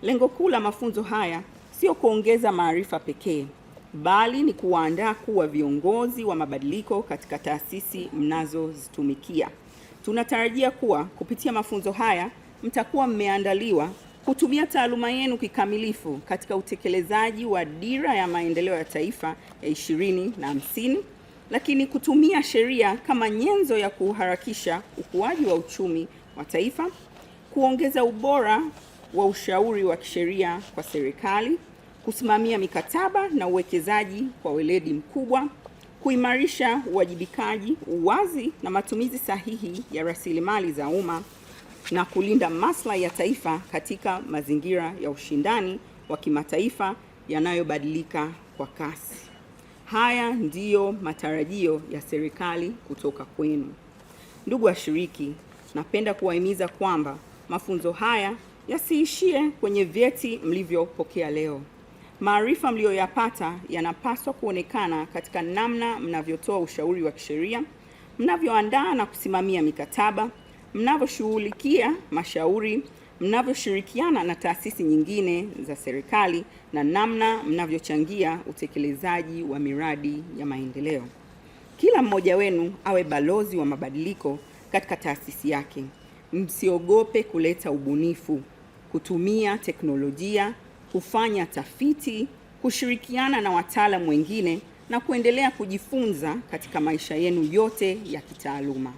Lengo kuu la mafunzo haya sio kuongeza maarifa pekee, bali ni kuwaandaa kuwa viongozi wa mabadiliko katika taasisi mnazozitumikia. Tunatarajia kuwa kupitia mafunzo haya mtakuwa mmeandaliwa kutumia taaluma yenu kikamilifu katika utekelezaji wa Dira ya Maendeleo ya Taifa ya 2050, lakini kutumia sheria kama nyenzo ya kuharakisha ukuaji wa uchumi wa taifa, kuongeza ubora wa ushauri wa kisheria kwa serikali, kusimamia mikataba na uwekezaji kwa weledi mkubwa, kuimarisha uwajibikaji, uwazi na matumizi sahihi ya rasilimali za umma, na kulinda maslahi ya taifa katika mazingira ya ushindani wa kimataifa yanayobadilika kwa kasi. Haya ndiyo matarajio ya serikali kutoka kwenu. Ndugu washiriki, napenda kuwahimiza kwamba mafunzo haya yasiishie kwenye vyeti mlivyopokea leo. Maarifa mlioyapata yanapaswa kuonekana katika namna mnavyotoa ushauri wa kisheria, mnavyoandaa na kusimamia mikataba, mnavyoshughulikia mashauri, mnavyoshirikiana na taasisi nyingine za serikali, na namna mnavyochangia utekelezaji wa miradi ya maendeleo. Kila mmoja wenu awe balozi wa mabadiliko katika taasisi yake. Msiogope kuleta ubunifu, kutumia teknolojia, kufanya tafiti, kushirikiana na wataalamu wengine na kuendelea kujifunza katika maisha yenu yote ya kitaaluma.